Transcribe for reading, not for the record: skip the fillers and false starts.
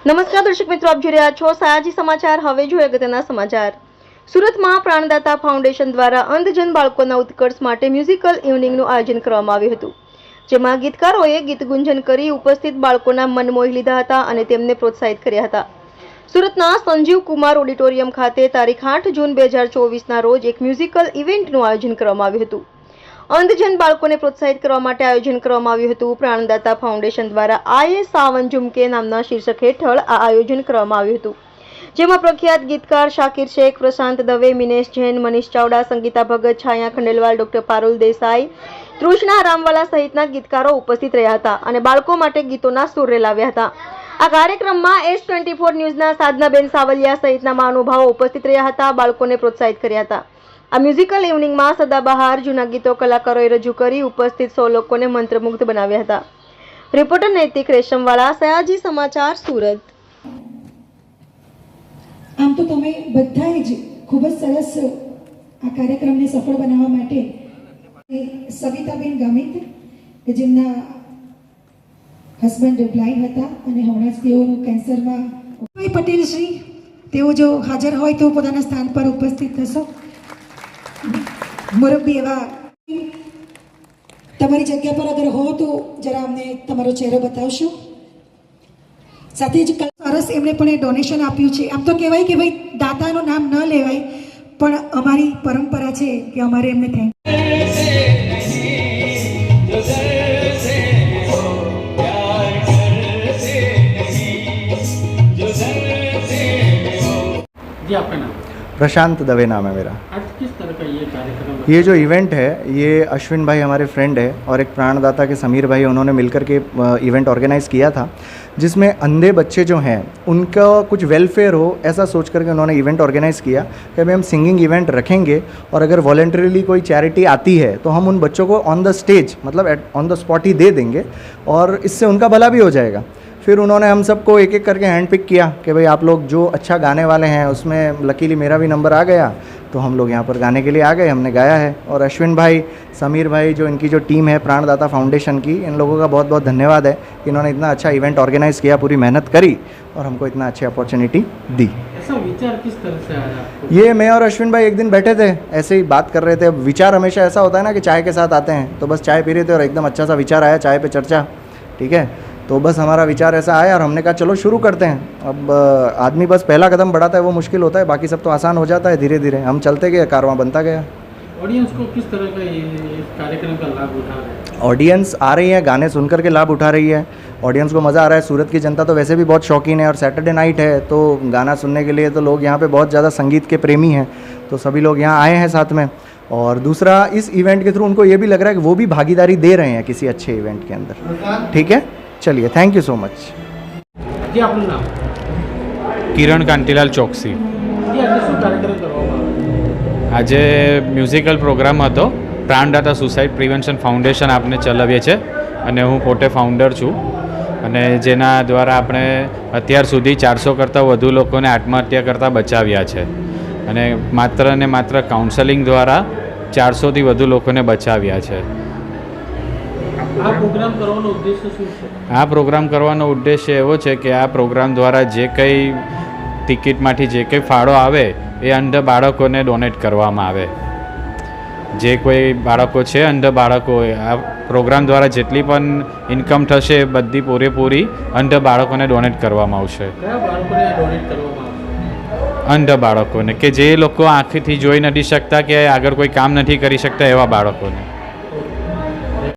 નમસ્કાર દર્શક મિત્રો, આપ જોઈ રહ્યા છો સયાજી સમાચાર. હવે જોઈએ અગત્યના સમાચાર. સુરતમાં પ્રાણદાતા ફાઉન્ડેશન દ્વારા અંધજન બાળકોના ઉત્કર્ષ માટે મ્યુઝિકલ ઇવનિંગનું આયોજન કરવામાં આવ્યું હતું, જેમાં ગીતકારોએ ગીત ગુંજન કરી ઉપસ્થિત બાળકોના મન મોહી લીધા હતા અને તેમને પ્રોત્સાહિત કર્યા હતા. સુરતના સંજીવ કુમાર ઓડિટોરિયમ ખાતે તારીખ 8 જૂન 2024ના રોજ એક મ્યુઝિકલ ઇવેન્ટનું આયોજન કરવામાં આવ્યું હતું. અંધજન બાળકોને પ્રોત્સાહિત કરવા માટે આયોજન કરવામાં આવ્યું હતું. પ્રાણદાતા ફાઉન્ડેશન દ્વારા આયે સાવન ઝુમકે નામના શીર્ષક હેઠળ આ આયોજન કરવામાં આવ્યું હતું, જેમાં પ્રખ્યાત ગીતકાર શાકિર શેખ, પ્રશાંત દવે, મિનેશ જૈન, મનીષ ચાવડા, સંગીતા ભગત, છાયા ખંડેલવાલ, ડોક્ટર પારુલ દેસાઈ, તૃષ્ણા રામવાલા સહિતના ગીતકારો ઉપસ્થિત રહ્યા હતા અને બાળકો માટે ગીતોના સૂર રેલાવ્યા હતા. આ કાર્યક્રમમાં S24 ન્યૂઝના સાધનાબેન સાવલિયા સહિતના મહાનુભાવો ઉપસ્થિત રહ્યા હતા, બાળકોને પ્રોત્સાહિત કર્યા હતા. આ મ્યુઝિકલ ઇવનિંગમાં સદાબહાર જૂના ગીતો કલાકારોએ રજૂ કરી ઉપસ્થિત 100 લોકોને મંત્રમુગ્ધ બનાવ્યા હતા. રિપોર્ટર નૈતિક રેશમવાળા, સયાજી સમાચાર, સુરત. આમ તો તમે બધાએ જ ખૂબ જ સરસ આ કાર્યક્રમને સફળ બનાવવા માટે સવિતાબેન ગામિત કે જેમના હસબન્ડ બ્લાઇન્ડ હતા અને હમણાં જ તેઓનું કેન્સરમાં, પટેલ શ્રી, તેઓ જો હાજર હોય તો પોતાના સ્થાન પર ઉપસ્થિત થશો. મુરબ્બી એવા તમારી જગ્યા પર અગર હો તો જરા અમને તમારો ચહેરો બતાવશો. સાથે જ સરસ એમણે પણ એ ડોનેશન આપ્યું છે. આમ તો કહેવાય કે ભાઈ દાતાનું નામ ન લેવાય, પણ અમારી પરંપરા છે કે અમારે એમને થેન્ક प्रशांत दवे नाम है मेरा. आज किस तरह का ये कार्यक्रम? ये जो इवेंट है ये अश्विन भाई हमारे फ्रेंड है और एक प्राणदाता के समीर भाई, उन्होंने मिलकर के इवेंट ऑर्गेनाइज़ किया था, जिसमें अंधे बच्चे जो हैं उनका कुछ वेलफेयर हो ऐसा सोच करके उन्होंने इवेंट ऑर्गेनाइज़ किया कि अभी हम सिंगिंग इवेंट रखेंगे और अगर वॉलंटरीली कोई चैरिटी आती है तो हम उन बच्चों को ऑन द स्टेज, मतलब ऑन द स्पॉट ही दे देंगे और इससे उनका भला भी हो जाएगा. फिर उन्होंने हम सबको एक एक करके हैंड पिक किया कि भाई आप लोग जो अच्छा गाने वाले हैं, उसमें लकीली मेरा भी नंबर आ गया तो हम लोग यहाँ पर गाने के लिए आ गए, हमने गाया है. और अश्विन भाई, समीर भाई, जो इनकी जो टीम है प्राणदाता फाउंडेशन की, इन लोगों का बहुत बहुत धन्यवाद है कि इन्होंने इतना अच्छा इवेंट ऑर्गेनाइज़ किया, पूरी मेहनत करी और हमको इतना अच्छी अपॉर्चुनिटी दी. ऐसा विचार किस तरह से आया आपको? ये मैं और अश्विन भाई एक दिन बैठे थे, ऐसे ही बात कर रहे थे. अब विचार हमेशा ऐसा होता है ना कि चाय के साथ आते हैं, तो बस चाय पी रहे थे और एकदम अच्छा सा विचार आया, चाय पे चर्चा, ठीक है. तो बस हमारा विचार ऐसा आया और हमने कहा चलो शुरू करते हैं. अब आदमी बस पहला कदम बढ़ाता है, वो मुश्किल होता है, बाकी सब तो आसान हो जाता है. धीरे धीरे हम चलते गए, कारवां बनता गया. ऑडियंस को किस तरह का ये कार्यक्रम का लाभ उठा रहे हैं? ऑडियंस आ रही है, गाने सुनकर के लाभ उठा रही है, ऑडियंस को मज़ा आ रहा है. सूरत की जनता तो वैसे भी बहुत शौकीन है और सैटरडे नाइट है तो गाना सुनने के लिए तो लोग यहाँ पे बहुत ज़्यादा संगीत के प्रेमी हैं, तो सभी लोग यहाँ आए हैं साथ में. और दूसरा, इस इवेंट के थ्रू उनको ये भी लग रहा है कि वो भी भागीदारी दे रहे हैं किसी अच्छे इवेंट के अंदर. ठीक है, चलिए, थैंक यू सो मच. जी आपનું નામ? કિરણ કાંતિલાલ ચોકસી. जी આજે શું કાર્યક્રમ કરવામાં આવ્યો? આજે મ્યુઝિકલ પ્રોગ્રામ હતો. પ્રાણદાતા સુસાઇડ પ્રિવેન્શન ફાઉન્ડેશન આપણે ચલાવીએ છીએ અને હું પોતે ફાઉન્ડર છું, અને જેના દ્વારા આપણે અત્યાર સુધી 400 કરતાં વધુ લોકોને આત્મહત્યા કરતાં બચાવ્યા છે અને માત્ર કાઉન્સેલિંગ દ્વારા 400થી વધુ લોકોને બચાવ્યા છે. આ પ્રોગ્રામ કરવાનો ઉદ્દેશ્ય શું છે? આ પ્રોગ્રામ કરવાનો ઉદ્દેશ્ય એવો છે કે આ પ્રોગ્રામ દ્વારા જે કંઈ ટિકિટમાંથી જે કંઈ ફાળો આવે એ અંધ બાળકોને ડોનેટ કરવામાં આવે. જે કોઈ બાળકો છે, અંધ બાળકો, આ પ્રોગ્રામ દ્વારા જેટલી પણ ઇન્કમ થશે એ બધી પૂરેપૂરી અંધ બાળકોને ડોનેટ કરવામાં આવશે. કયા બાળકોને ડોનેટ કરવામાં આવશે? અંધ બાળકોને, કે જે લોકો આંખથી જોઈ નથી શકતા કે આગળ કોઈ કામ નથી કરી શકતા એવા બાળકોને.